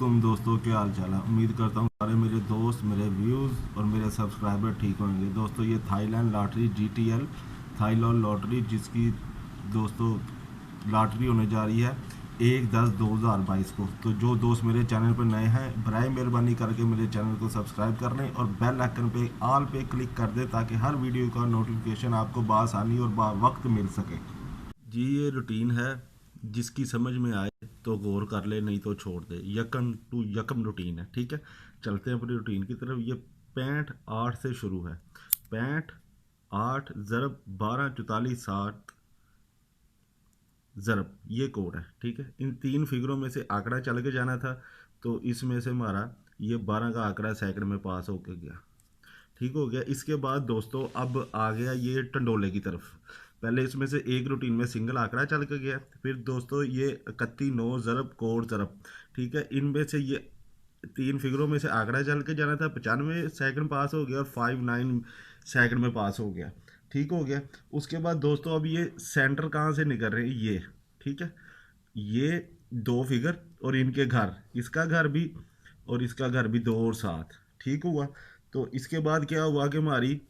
वालेकुम दोस्तों, क्या हाल चाल है। उम्मीद करता हूँ सारे मेरे दोस्त, मेरे व्यूज़ और मेरे सब्सक्राइबर ठीक होंगे। दोस्तों ये Thailand lottery GTL Thailand lottery, जिसकी दोस्तों लॉटरी होने जा रही है 1/10/2022 को। तो जो दोस्त मेरे चैनल पर नए हैं, बराए मेहरबानी करके मेरे चैनल को सब्सक्राइब कर लें और बेल आइकन पे ऑल पे क्लिक कर दें, ताकि हर वीडियो का नोटिफिकेशन आपको बासानी और वक्त मिल सके। जी ये रूटीन है, जिसकी समझ में आए तो गौर कर ले, नहीं तो छोड़ दे। यकम टू यकम रूटीन है, ठीक है। चलते हैं अपनी रूटीन की तरफ। ये 65 8 से शुरू है। 65 8 ज़रब 12 44 60 ज़रब, ये कोड है, ठीक है। इन तीन फिगरों में से आंकड़ा चल के जाना था, तो इसमें से हमारा ये 12 का आंकड़ा सेकंड में पास होके गया, ठीक हो गया। इसके बाद दोस्तों अब आ गया ये टंडोले की तरफ। पहले इसमें से एक रूटीन में सिंगल आंकड़ा चल के गया, फिर दोस्तों ये 31 9 ज़रब कोड ज़रब, ठीक है। इनमें से ये तीन फिगरों में से आंकड़ा चल के जाना था, 95 सेकंड पास हो गया और 59 सेकंड में पास हो गया, ठीक हो गया। उसके बाद दोस्तों अब ये सेंटर कहाँ से निकल रहे हैं, ये ठीक है। ये दो फिगर और इनके घर, इसका घर भी और इसका घर भी 2 और 7, ठीक हुआ। तो इसके बाद क्या हुआ कि हमारी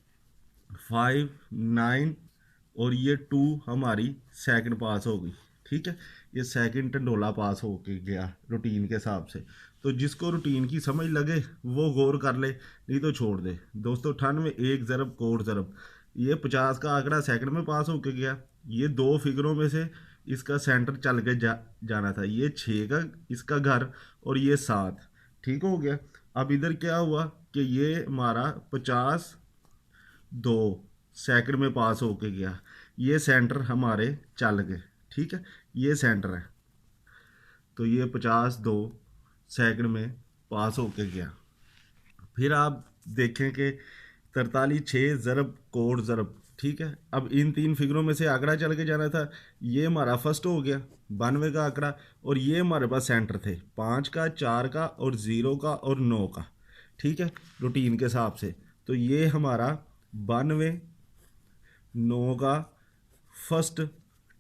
5 9 और ये 2 हमारी सेकंड पास हो गई, ठीक है। ये सेकंड टंडोला पास हो के गया रूटीन के हिसाब से। तो जिसको रूटीन की समझ लगे वो गौर कर ले, नहीं तो छोड़ दे। दोस्तों 98 1 ज़रब कोड ज़रब, ये 50 का आंकड़ा सेकंड में पास होके गया। ये दो फिगरों में से इसका सेंटर चल के जाना था। ये 6 का इसका घर और ये 7, ठीक हो गया। अब इधर क्या हुआ कि ये हमारा 50 2 सेकंड में पास होके गया। ये सेंटर हमारे चल गए, ठीक है। ये सेंटर है, तो ये 52 सेकंड में पास होके गया। फिर आप देखें कि 43 6 ज़रब कोड ज़रब, ठीक है। अब इन तीन फिगरों में से आंकड़ा चल के जाना था। ये हमारा फर्स्ट हो गया 92 का आंकड़ा, और ये हमारे पास सेंटर थे 5 का 4 का और 0 का और 9 का, ठीक है, रूटीन के हिसाब से। तो ये हमारा 92 9 का फर्स्ट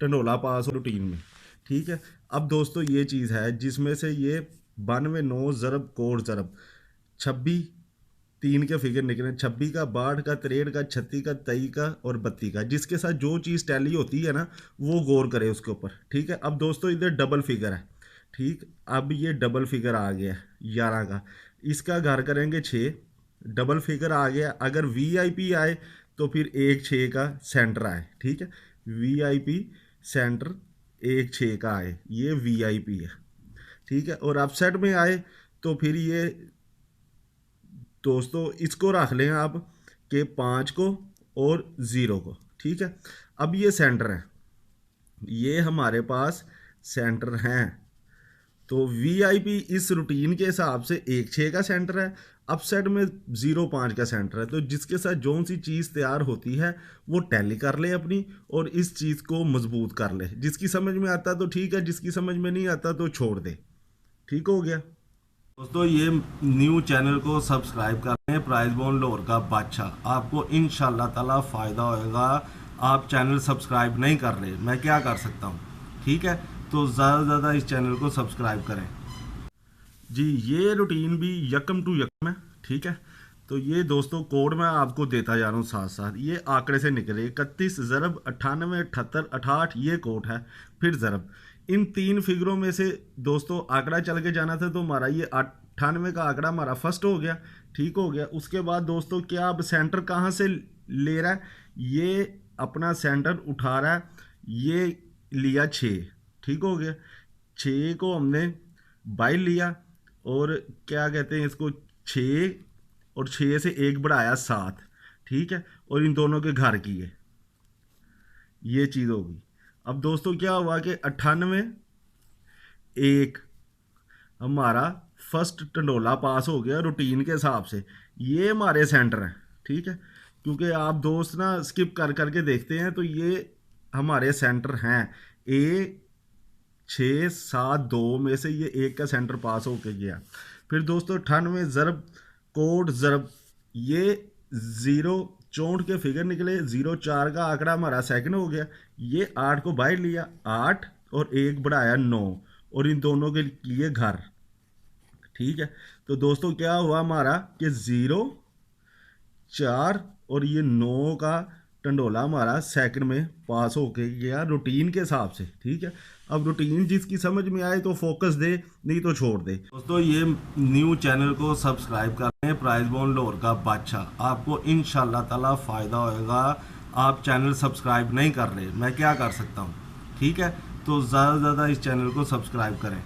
टंडोला पास हो रूटीन में, ठीक है। अब दोस्तों ये चीज़ है जिसमें से ये 92 9 ज़रब कोड ज़रब 26 तीन के फिगर निकले, 26 का 62 का 63 का 36 का 23 का और 32 का। जिसके साथ जो चीज़ टैली होती है ना, वो गौर करे उसके ऊपर, ठीक है। अब दोस्तों इधर डबल फिगर है, ठीक। अब ये डबल फिगर आ गया 11 का, इसका घर करेंगे 6, डबल फिगर आ गया। अगर VIP आए तो फिर 1 6 का सेंटर आए, ठीक है। VIP सेंटर 1 6 का आए, ये VIP है, ठीक है। और अपसेट में आए तो फिर ये दोस्तों इसको रख लें आप कि 5 को और 0 को, ठीक है। अब ये सेंटर है, ये हमारे पास सेंटर हैं। तो VIP इस रूटीन के हिसाब से 1 6 का सेंटर है, अपसेट में 0 5 का सेंटर है। तो जिसके साथ जो सी चीज़ तैयार होती है वो टैली कर ले अपनी, और इस चीज़ को मजबूत कर ले। जिसकी समझ में आता तो ठीक है, जिसकी समझ में नहीं आता तो छोड़ दे, ठीक हो गया। दोस्तों ये न्यू चैनल को सब्सक्राइब कर लें, प्राइज बॉन्ड लाहौर का बादशाह। आपको इंशाल्लाह ताला फ़ायदा होएगा। आप चैनल सब्सक्राइब नहीं कर रहे, मैं क्या कर सकता हूँ, ठीक है। तो ज़्यादा से ज़्यादा इस चैनल को सब्सक्राइब करें। जी ये रूटीन भी यकम टू यकम है, ठीक है। तो ये दोस्तों कोड मैं आपको देता जा रहा हूँ साथ साथ। ये आंकड़े से निकले 31 ज़रब 98 78 68, ये कोड है। फिर ज़रब इन तीन फिगरों में से दोस्तों आंकड़ा चल के जाना था, तो हमारा ये 98 का आंकड़ा हमारा फर्स्ट हो गया, ठीक हो गया। उसके बाद दोस्तों क्या अब सेंटर कहाँ से ले रहा है, ये अपना सेंटर उठा रहा है, ये लिया 6, ठीक हो गया। 6 को हमने बाई लिया और क्या कहते हैं इसको 6, और 6 से 1 बढ़ाया 7, ठीक है। और इन दोनों के घर किए, ये चीज़ होगी। अब दोस्तों क्या हुआ कि 98 1 हमारा फर्स्ट टंडोला पास हो गया रूटीन के हिसाब से। ये हमारे सेंटर हैं, ठीक है। क्योंकि आप दोस्त ना स्किप कर करके देखते हैं, तो ये हमारे सेंटर हैं। ए 6 7 2 में से ये 1 का सेंटर पास होके गया। फिर दोस्तों 98 ज़रब कोड ज़रब, ये 0 64 के फिगर निकले, 0 4 का आंकड़ा हमारा सेकंड हो गया। ये 8 को बाहर लिया 8 और 1 बढ़ाया 9, और इन दोनों के लिए घर, ठीक है। तो दोस्तों क्या हुआ हमारा कि 0, 4 और ये 9 का टंडोला हमारा सेकंड में पास होके गया रूटीन के हिसाब से। ठीक है। अब रूटीन जिसकी समझ में आए तो फोकस दे, नहीं तो छोड़ दे। दोस्तों ये न्यू चैनल को सब्सक्राइब करें, प्राइज बॉन्ड लाहौर का बादशाह, आपको इंशाल्लाह ताला फ़ायदा होएगा। आप चैनल सब्सक्राइब नहीं कर रहे, मैं क्या कर सकता हूँ। ठीक है, तो ज़्यादा से ज़्यादा इस चैनल को सब्सक्राइब करें।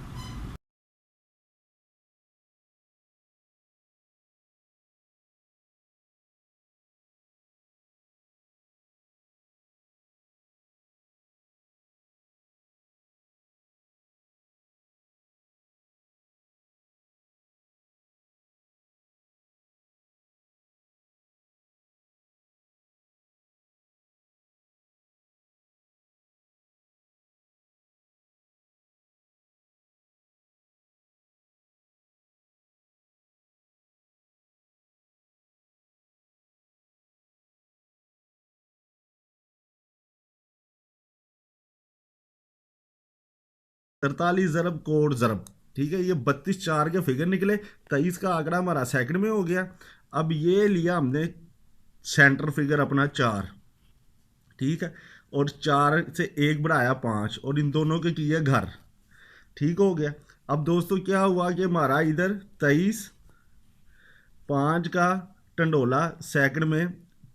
43 ज़रब कोड ज़रब। ठीक है, ये 32 4 के फिगर निकले, 23 का आंकड़ा हमारा सेकंड में हो गया। अब ये लिया हमने सेंटर फिगर अपना 4। ठीक है, और 4 से 1 बढ़ाया 5 और इन दोनों के किए घर। ठीक हो गया। अब दोस्तों क्या हुआ कि हमारा इधर 23 5 का टंडोला सेकंड में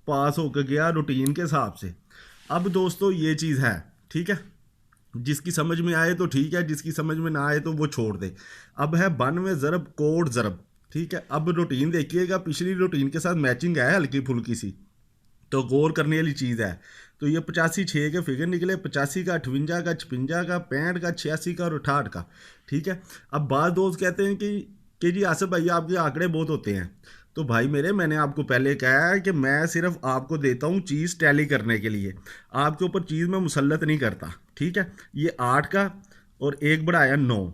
पास होकर गया रूटीन के हिसाब से। अब दोस्तों ये चीज़ है। ठीक है, जिसकी समझ में आए तो ठीक है, जिसकी समझ में ना आए तो वो छोड़ दे। अब है 92 ज़रब कोड ज़रब। ठीक है, अब रूटीन देखिएगा, पिछली रूटीन के साथ मैचिंग है हल्की फुल्की सी, तो गौर करने वाली चीज़ है। तो ये 85 6 के फिगर निकले, 85 का, 58 का, 56 का, 65 का, 86 का और 68 का। ठीक है। अब बाद दोस्त कहते हैं कि जी आसिफ भाई आपके आंकड़े बहुत होते हैं। तो भाई मेरे, मैंने आपको पहले कहा है कि मैं सिर्फ आपको देता हूँ चीज़ टैली करने के लिए, आपके ऊपर चीज़ मैं मुसल्लत नहीं करता। ठीक है, ये 8 का और 1 बढ़ाया 9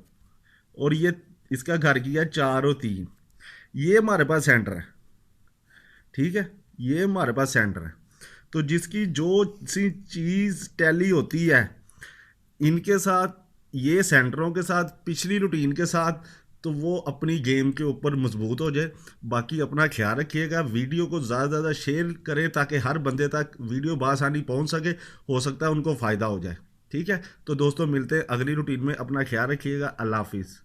और ये इसका घर किया 4 और 3, ये हमारे पास सेंटर है। ठीक है, ये हमारे पास सेंटर है। तो जिसकी जो सी चीज़ टैली होती है इनके साथ, ये सेंटरों के साथ, पिछली रूटीन के साथ, तो वो अपनी गेम के ऊपर मजबूत हो जाए। बाकी अपना ख्याल रखिएगा, वीडियो को ज़्यादा से ज़्यादा शेयर करें ताकि हर बंदे तक वीडियो बआसानी पहुंच सके, हो सकता है उनको फ़ायदा हो जाए। ठीक है, तो दोस्तों मिलते हैं अगली रूटीन में, अपना ख्याल रखिएगा। अल्लाह हाफिज़।